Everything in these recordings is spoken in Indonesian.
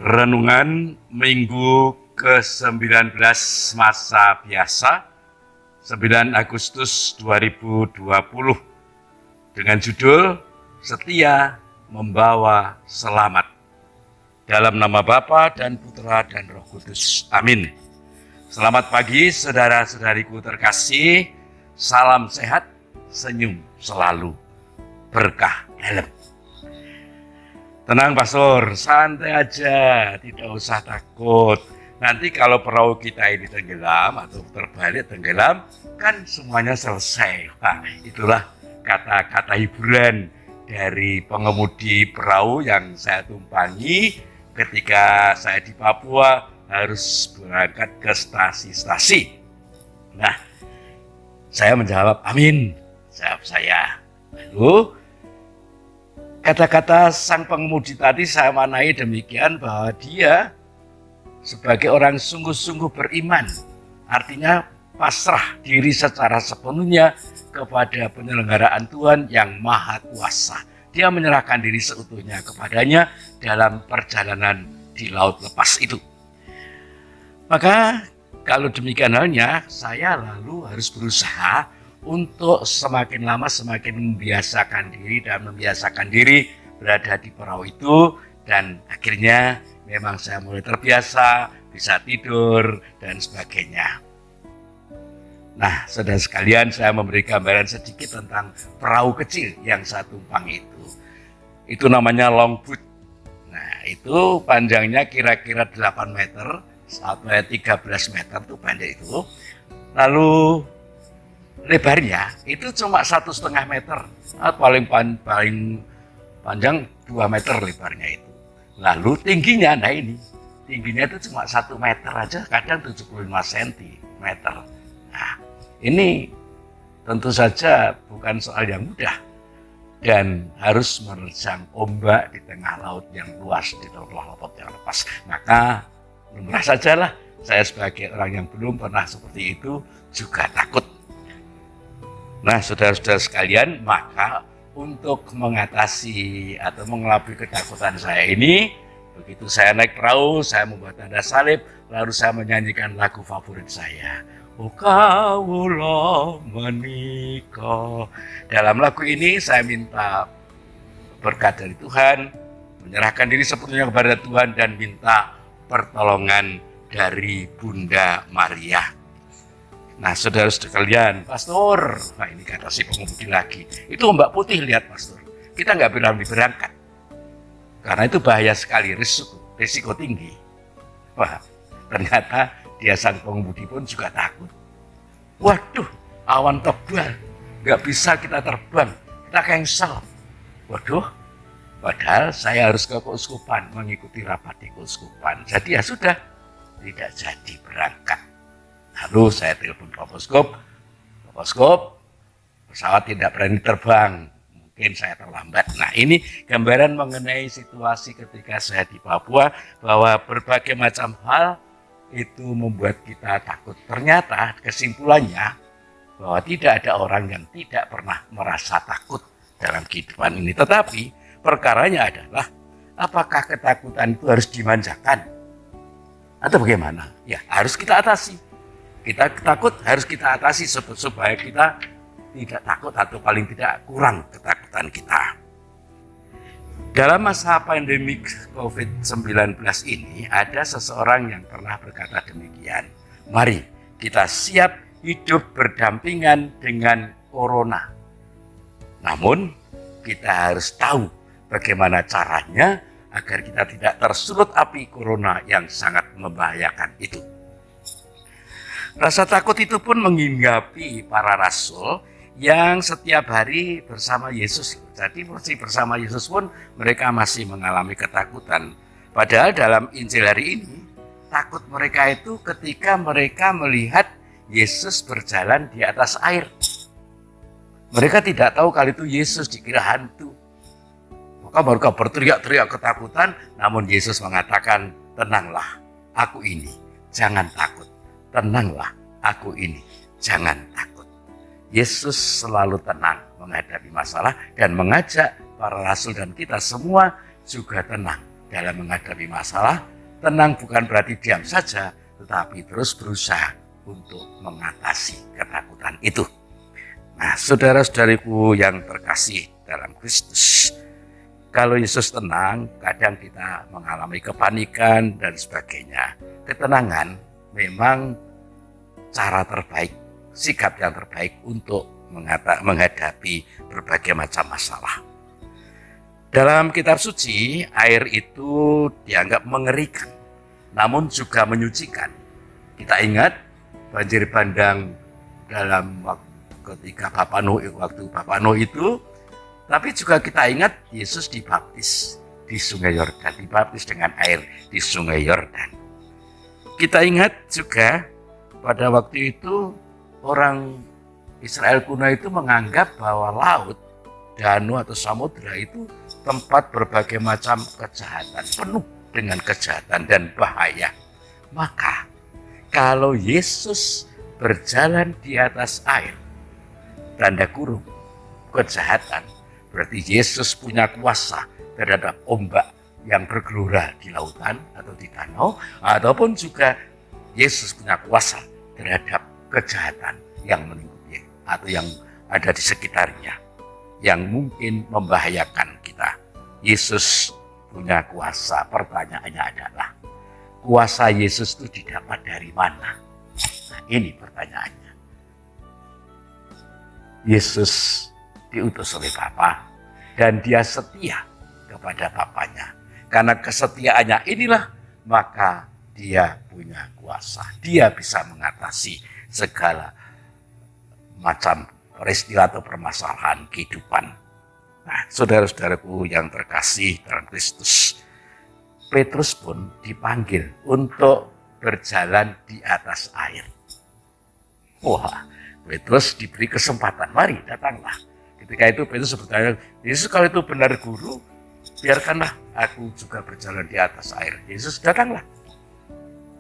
Renungan Minggu ke-19 masa biasa 9 Agustus 2020 dengan judul Setia Membawa Selamat. Dalam nama Bapa dan Putra dan Roh Kudus. Amin. Selamat pagi saudara-saudariku terkasih. Salam sehat, senyum selalu, berkah helm. Tenang Pastor, santai aja, tidak usah takut. Nanti kalau perahu kita ini tenggelam atau terbalik tenggelam, kan semuanya selesai. Nah, itulah kata-kata hiburan dari pengemudi perahu yang saya tumpangi ketika saya di Papua harus berangkat ke stasi-stasi. Nah, saya menjawab, amin, jawab saya. Lalu, kata-kata sang pengemudi tadi saya maknai demikian bahwa dia sebagai orang sungguh-sungguh beriman, artinya pasrah diri secara sepenuhnya kepada penyelenggaraan Tuhan yang Maha Kuasa. Dia menyerahkan diri seutuhnya kepadanya dalam perjalanan di laut lepas itu. Maka kalau demikian halnya, saya lalu harus berusaha untuk semakin lama semakin membiasakan diri berada di perahu itu, dan akhirnya memang saya mulai terbiasa, bisa tidur dan sebagainya. Nah, saudara sekalian, saya memberi gambaran sedikit tentang perahu kecil yang saya tumpangi itu. Itu namanya longboat. Nah, itu panjangnya kira-kira 8 meter, sampai 13 meter itu pendek itu. Lalu lebarnya itu cuma 1,5 meter, paling panjang 2 meter lebarnya itu. Lalu tingginya, nah ini, tingginya itu cuma 1 meter aja, kadang 75 cm. Nah, ini tentu saja bukan soal yang mudah dan harus menerjang ombak di tengah laut yang luas, di tengah laut yang lepas. Maka lumrah sajalah saya sebagai orang yang belum pernah seperti itu juga takut. Nah, saudara-saudara sekalian, maka untuk mengatasi atau mengelabui ketakutan saya ini, begitu saya naik perahu, saya membuat tanda salib, lalu saya menyanyikan lagu favorit saya. Oh kaulah menikah. Dalam lagu ini saya minta berkat dari Tuhan, menyerahkan diri sepenuhnya kepada Tuhan dan minta pertolongan dari Bunda Maria. Nah, saudara-saudara sekalian, Pastor, nah ini kata si pengemudi lagi, itu ombak putih, lihat Pastor, kita nggak berani berangkat, karena itu bahaya sekali, risiko tinggi. Wah, ternyata dia sang pengemudi pun juga takut. Waduh, awan tebal, nggak bisa kita terbang, kita cancel. Waduh, padahal saya harus ke keuskupan, mengikuti rapat di keuskupan, jadi ya sudah, tidak jadi berangkat. Lalu saya telepon Roboskop, pesawat tidak berani terbang, mungkin saya terlambat. Nah, ini gambaran mengenai situasi ketika saya di Papua, bahwa berbagai macam hal itu membuat kita takut. Ternyata kesimpulannya bahwa tidak ada orang yang tidak pernah merasa takut dalam kehidupan ini. Tetapi perkaranya adalah, apakah ketakutan itu harus dimanjakan? Atau bagaimana? Ya, harus kita atasi. Kita takut harus kita atasi supaya kita tidak takut atau paling tidak kurang ketakutan kita. Dalam masa pandemi COVID-19 ini ada seseorang yang pernah berkata demikian. Mari kita siap hidup berdampingan dengan corona. Namun kita harus tahu bagaimana caranya agar kita tidak tersulut api corona yang sangat membahayakan itu. Rasa takut itu pun menghinggapi para rasul yang setiap hari bersama Yesus. Jadi masih bersama Yesus pun mereka masih mengalami ketakutan. Padahal dalam Injil hari ini, takut mereka itu ketika mereka melihat Yesus berjalan di atas air. Mereka tidak tahu kalau itu Yesus, dikira hantu. Maka mereka berteriak-teriak ketakutan, namun Yesus mengatakan, tenanglah, aku ini, jangan takut. Tenanglah, aku ini, jangan takut. Yesus selalu tenang menghadapi masalah dan mengajak para rasul dan kita semua juga tenang dalam menghadapi masalah Tenang bukan berarti diam saja, tetapi terus berusaha untuk mengatasi ketakutan itu. Nah, saudara-saudariku yang terkasih dalam Kristus, kalau Yesus tenang, kadang kita mengalami kepanikan dan sebagainya. Ketenangan memang cara terbaik, sikap yang terbaik untuk menghadapi berbagai macam masalah. Dalam kitab suci, air itu dianggap mengerikan, namun juga menyucikan. Kita ingat banjir bandang dalam ketika waktu Bapak Nuh itu, tapi juga kita ingat Yesus dibaptis di Sungai Yordan, dibaptis dengan air di Sungai Yordan. Kita ingat juga pada waktu itu orang Israel kuno itu menganggap bahwa laut, danau atau samudra itu tempat berbagai macam kejahatan, penuh dengan kejahatan dan bahaya. Maka kalau Yesus berjalan di atas air, tanda kurung kejahatan, berarti Yesus punya kuasa terhadap ombak yang bergelora di lautan atau di danau, ataupun juga Yesus punya kuasa terhadap kejahatan yang melingkupi atau yang ada di sekitarnya, yang mungkin membahayakan kita. Yesus punya kuasa. Pertanyaannya adalah, kuasa Yesus itu didapat dari mana? Nah, ini pertanyaannya. Yesus diutus oleh Bapa dan dia setia kepada Bapanya. Karena kesetiaannya inilah, maka dia punya kuasa. Dia bisa mengatasi segala macam peristiwa atau permasalahan kehidupan. Nah, saudara-saudaraku yang terkasih dalam Kristus, Petrus pun dipanggil untuk berjalan di atas air. Wah, Petrus diberi kesempatan, mari datanglah. Ketika itu Petrus bertanya, Yesus kalau itu benar guru, biarkanlah aku juga berjalan di atas air. Yesus datanglah.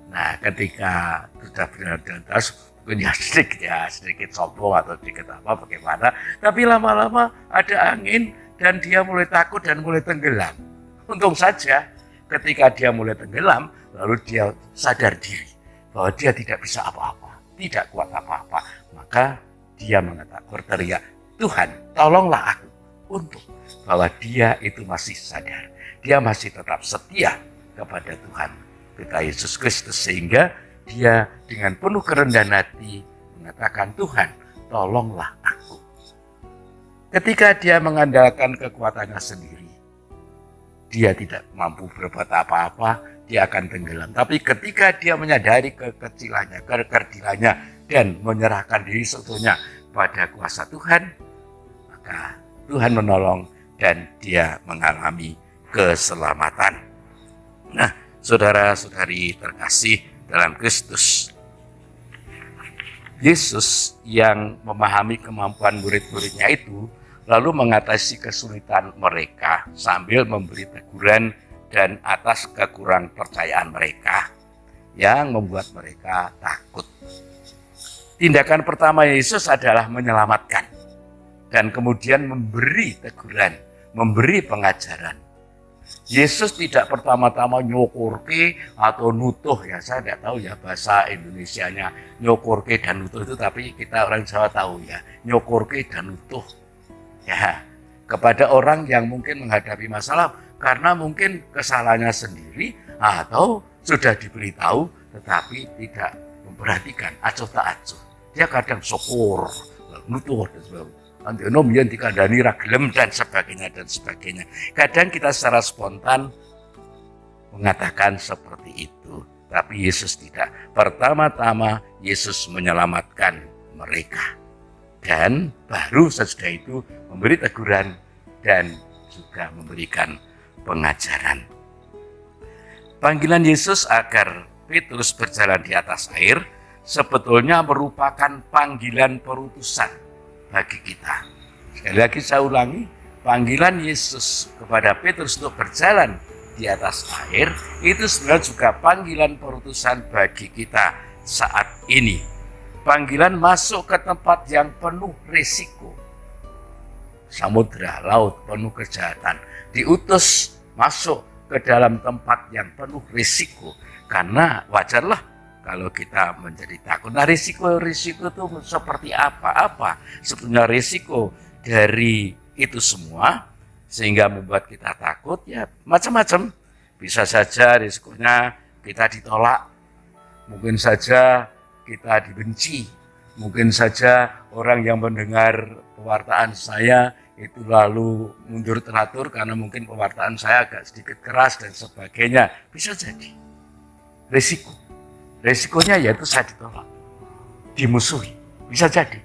Nah, ketika sudah benar di atas, mungkin sedikit sombong atau sedikit apa bagaimana, tapi lama-lama ada angin dan dia mulai takut dan mulai tenggelam. Untung saja ketika dia mulai tenggelam, lalu dia sadar diri bahwa dia tidak bisa apa-apa, tidak kuat apa-apa. Maka dia berteriak, Tuhan tolonglah aku, untuk bahwa dia itu masih sadar, dia masih tetap setia kepada Tuhan kita Yesus Kristus, sehingga dia dengan penuh kerendahan hati mengatakan, Tuhan tolonglah aku. Ketika dia mengandalkan kekuatannya sendiri, dia tidak mampu berbuat apa-apa, dia akan tenggelam. Tapi ketika dia menyadari kekecilannya, kekerdilannya, dan menyerahkan diri seutuhnya pada kuasa Tuhan, maka Tuhan menolong dan dia mengalami keselamatan. Nah, saudara-saudari terkasih dalam Kristus, Yesus yang memahami kemampuan murid-muridnya itu lalu mengatasi kesulitan mereka sambil memberi teguran dan atas kekurang percayaan mereka yang membuat mereka takut. Tindakan pertama Yesus adalah menyelamatkan dan kemudian memberi teguran, memberi pengajaran. Yesus tidak pertama-tama nyokurke atau nutuh, ya saya tidak tahu ya bahasa Indonesianya nyokurke dan nutuh itu, tapi kita orang Jawa tahu ya, nyokurke dan nutuh ya kepada orang yang mungkin menghadapi masalah karena mungkin kesalahannya sendiri atau sudah diberitahu tetapi tidak memperhatikan, acuh tak acuh. Dia kadang syukur, nutuh dan sebagainya. Antionom yang dikandani ragilem dan sebagainya dan sebagainya. Kadang kita secara spontan mengatakan seperti itu, tapi Yesus tidak. Pertama-tama Yesus menyelamatkan mereka dan baru sesudah itu memberi teguran dan juga memberikan pengajaran. Panggilan Yesus agar Petrus berjalan di atas air sebetulnya merupakan panggilan perutusan bagi kita. Sekali lagi saya ulangi, panggilan Yesus kepada Petrus untuk berjalan di atas air itu sebenarnya juga panggilan perutusan bagi kita saat ini. Panggilan masuk ke tempat yang penuh risiko. Samudra, laut penuh kejahatan. Diutus masuk ke dalam tempat yang penuh risiko. Karena wajarlah kalau kita menjadi takut. Nah, risiko itu seperti apa? Sebenarnya risiko dari itu semua sehingga membuat kita takut ya macam-macam. Bisa saja risikonya kita ditolak, mungkin saja kita dibenci, mungkin saja orang yang mendengar pewartaan saya itu lalu mundur teratur karena mungkin pewartaan saya agak sedikit keras dan sebagainya. Bisa jadi resikonya yaitu saya ditolak, dimusuhi, bisa jadi.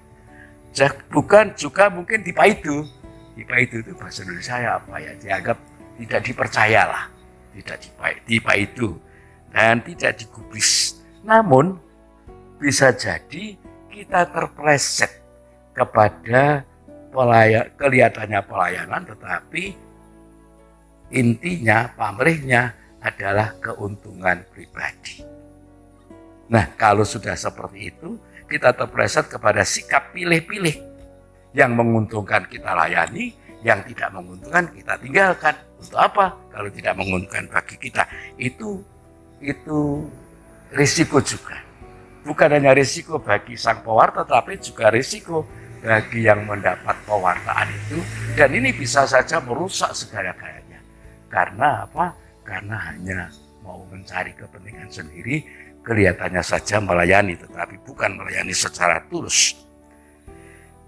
Bukan juga mungkin dipaidu itu bahasa Indonesia apa ya, dianggap tidak dipercayalah, tidak dipaidu dan tidak digubris. Namun bisa jadi kita terpleset kepada kelihatannya pelayanan, tetapi intinya pamrihnya adalah keuntungan pribadi. Nah, kalau sudah seperti itu, kita terpleset kepada sikap pilih-pilih. Yang menguntungkan kita layani, yang tidak menguntungkan kita tinggalkan. Untuk apa? Kalau tidak menguntungkan bagi kita, itu risiko juga. Bukan hanya risiko bagi sang pewarta, tapi juga risiko bagi yang mendapat pewartaan itu. Dan ini bisa saja merusak segala-galanya. Karena apa? Karena hanya mau mencari kepentingan sendiri, kelihatannya saja melayani, tetapi bukan melayani secara tulus.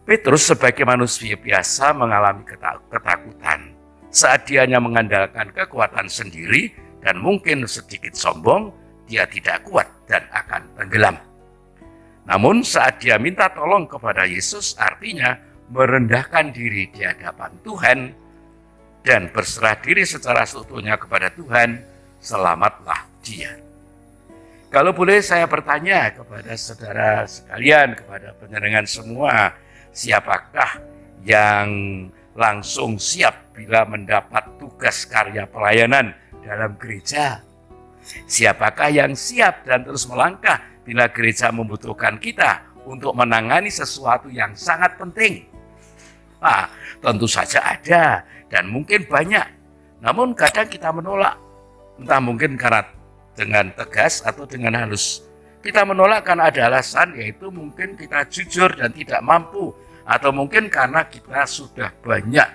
Petrus sebagai manusia biasa mengalami ketakutan saat dia hanya mengandalkan kekuatan sendiri dan mungkin sedikit sombong, dia tidak kuat dan akan tenggelam. Namun saat dia minta tolong kepada Yesus, artinya merendahkan diri di hadapan Tuhan dan berserah diri secara seutuhnya kepada Tuhan, selamatlah dia. Kalau boleh saya bertanya kepada saudara sekalian, kepada penjenengan semua, siapakah yang langsung siap bila mendapat tugas karya pelayanan dalam gereja? Siapakah yang siap dan terus melangkah bila gereja membutuhkan kita untuk menangani sesuatu yang sangat penting? Tentu saja ada dan mungkin banyak. Namun kadang kita menolak, entah mungkin karena dengan tegas atau dengan halus. Kita menolak karena ada alasan, yaitu mungkin kita jujur dan tidak mampu, atau mungkin karena kita sudah banyak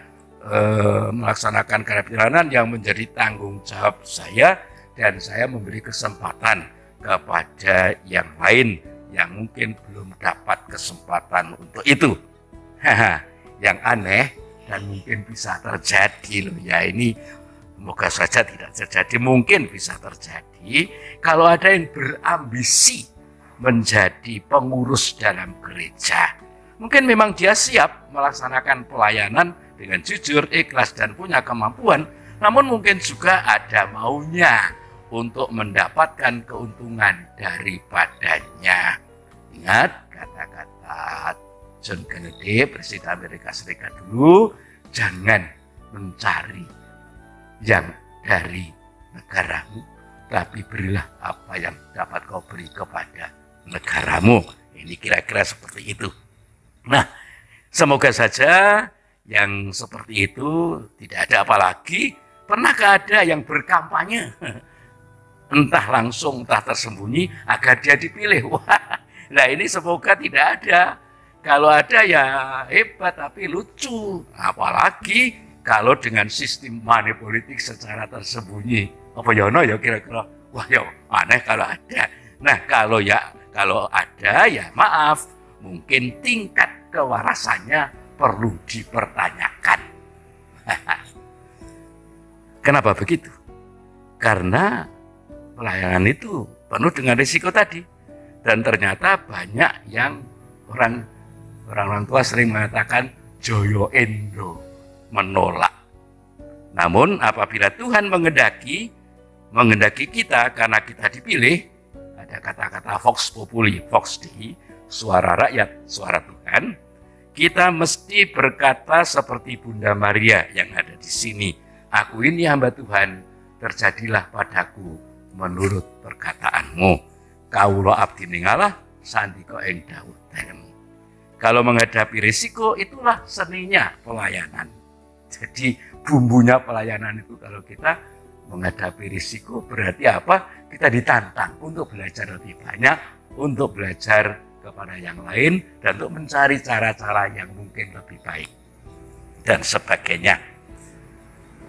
melaksanakan karya pelayanan yang menjadi tanggung jawab saya, dan saya memberi kesempatan kepada yang lain yang mungkin belum dapat kesempatan untuk itu. Yang aneh dan mungkin bisa terjadi loh ya, ini semoga saja tidak terjadi, mungkin bisa terjadi kalau ada yang berambisi menjadi pengurus dalam gereja. Mungkin memang dia siap melaksanakan pelayanan dengan jujur, ikhlas dan punya kemampuan, namun mungkin juga ada maunya untuk mendapatkan keuntungan daripadanya. Ingat kata-kata John Kennedy, Presiden Amerika Serikat dulu, jangan mencari yang dari negaramu, tapi berilah apa yang dapat kau beri kepada negaramu. Ini kira-kira seperti itu. Nah, semoga saja yang seperti itu tidak ada. Apalagi pernahkah ada yang berkampanye entah langsung entah tersembunyi agar dia dipilih? Wah, nah ini semoga tidak ada. Kalau ada ya hebat, tapi lucu. Apalagi kalau dengan sistem money politik secara tersembunyi. Apa ya no ya kira-kira? Wah ya aneh kalau ada. Nah kalau ada ya maaf, mungkin tingkat kewarasannya perlu dipertanyakan. Kenapa begitu? Karena pelayanan itu penuh dengan risiko tadi. Dan ternyata banyak yang orang tua sering mengatakan joyo endo, menolak. Namun apabila Tuhan menghendaki kita karena kita dipilih, ada kata-kata vox populi, vox dei, suara rakyat, suara Tuhan, kita mesti berkata seperti Bunda Maria yang ada di sini. Aku ini hamba Tuhan, terjadilah padaku menurut perkataanmu. Kaulo abdi ning Allah, sandika ing dawuh tenemu. Kalau menghadapi risiko, itulah seninya pelayanan. Jadi bumbunya pelayanan itu kalau kita menghadapi risiko berarti apa? Kita ditantang untuk belajar lebih banyak, untuk belajar kepada yang lain, dan untuk mencari cara-cara yang mungkin lebih baik, dan sebagainya.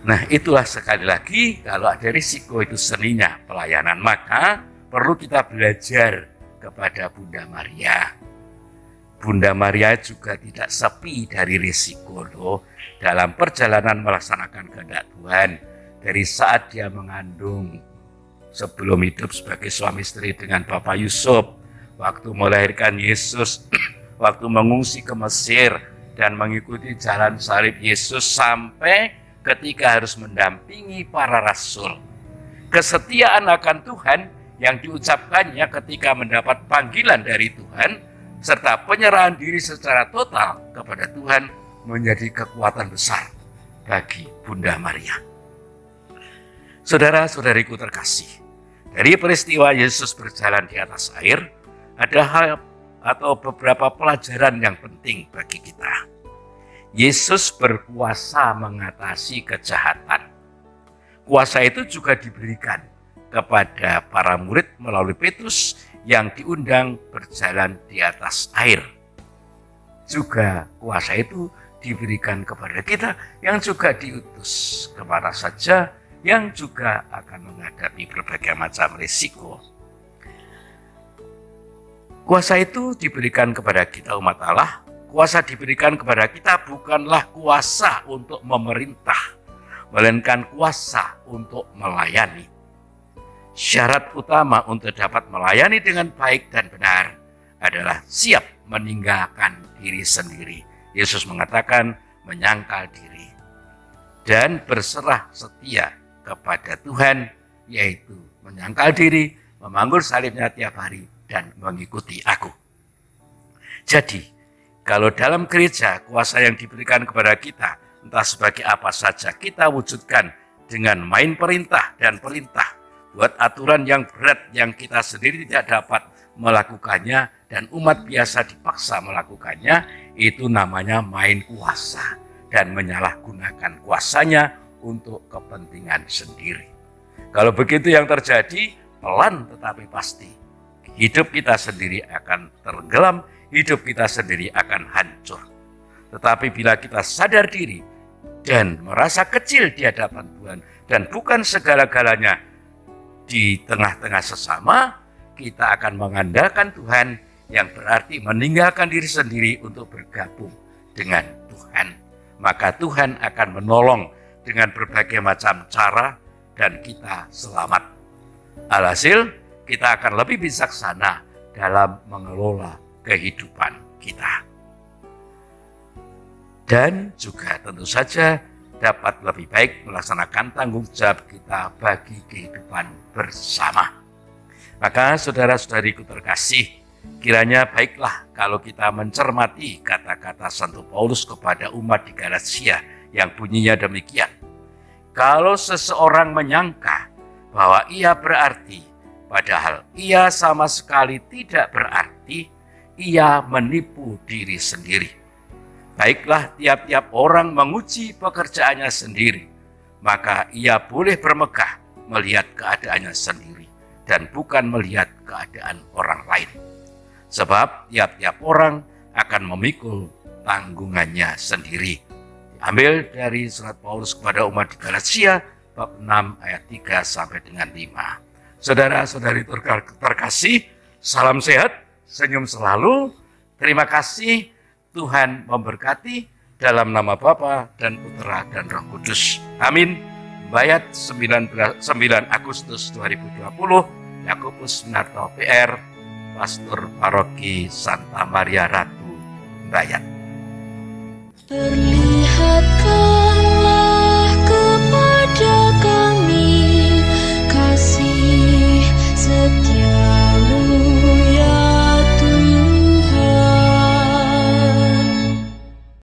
Nah, itulah sekali lagi, kalau ada risiko itu seninya pelayanan, maka perlu kita belajar kepada Bunda Maria. Bunda Maria juga tidak sepi dari risiko loh, dalam perjalanan melaksanakan kehendak Tuhan. Dari saat dia mengandung, sebelum hidup sebagai suami istri dengan Bapak Yusuf, waktu melahirkan Yesus, waktu mengungsi ke Mesir dan mengikuti jalan salib Yesus, sampai ketika harus mendampingi para rasul. Kesetiaan akan Tuhan yang diucapkannya ketika mendapat panggilan dari Tuhan, serta penyerahan diri secara total kepada Tuhan, menjadi kekuatan besar bagi Bunda Maria. Saudara-saudariku terkasih, dari peristiwa Yesus berjalan di atas air, ada hal atau beberapa pelajaran yang penting bagi kita. Yesus berkuasa mengatasi kejahatan. Kuasa itu juga diberikan kepada para murid melalui Petrus yang diundang berjalan di atas air. Juga kuasa itu diberikan kepada kita yang juga diutus kemana saja, yang juga akan menghadapi berbagai macam risiko. Kuasa itu diberikan kepada kita umat Allah. Kuasa diberikan kepada kita bukanlah kuasa untuk memerintah, melainkan kuasa untuk melayani. Syarat utama untuk dapat melayani dengan baik dan benar adalah siap meninggalkan diri sendiri. Yesus mengatakan menyangkal diri dan berserah setia kepada Tuhan, yaitu menyangkal diri, memanggul salibnya tiap hari, dan mengikuti aku. Jadi, kalau dalam gereja kuasa yang diberikan kepada kita, entah sebagai apa saja, kita wujudkan dengan main perintah dan perintah. Buat aturan yang berat yang kita sendiri tidak dapat melakukannya, dan umat biasa dipaksa melakukannya, itu namanya main kuasa dan menyalahgunakan kuasanya untuk kepentingan sendiri. Kalau begitu yang terjadi, pelan tetapi pasti, hidup kita sendiri akan tenggelam, hidup kita sendiri akan hancur. Tetapi bila kita sadar diri dan merasa kecil di hadapan Tuhan, dan bukan segala-galanya di tengah-tengah sesama, kita akan mengandalkan Tuhan, yang berarti meninggalkan diri sendiri untuk bergabung dengan Tuhan. Maka Tuhan akan menolong dengan berbagai macam cara dan kita selamat. Alhasil, kita akan lebih bijaksana dalam mengelola kehidupan kita. Dan juga tentu saja dapat lebih baik melaksanakan tanggung jawab kita bagi kehidupan bersama. Maka saudara-saudariku terkasih, kiranya baiklah kalau kita mencermati kata-kata Santo Paulus kepada umat di Galatia yang bunyinya demikian. Kalau seseorang menyangka bahwa ia berarti, padahal ia sama sekali tidak berarti, ia menipu diri sendiri. Baiklah tiap-tiap orang menguji pekerjaannya sendiri, maka ia boleh bermegah melihat keadaannya sendiri dan bukan melihat keadaan orang lain. Sebab tiap-tiap orang akan memikul tanggungannya sendiri. Diambil dari surat Paulus kepada umat di Galatia, bab 6 ayat 3 sampai dengan 5. Saudara-saudari terkasih, salam sehat, senyum selalu. Terima kasih, Tuhan memberkati, dalam nama Bapa dan Putra dan Roh Kudus. Amin. Bayat 9 Agustus 2020, Yakobus Sunarto PR, Pastor Paroki Santa Maria Ratu, Bayat. Terlihat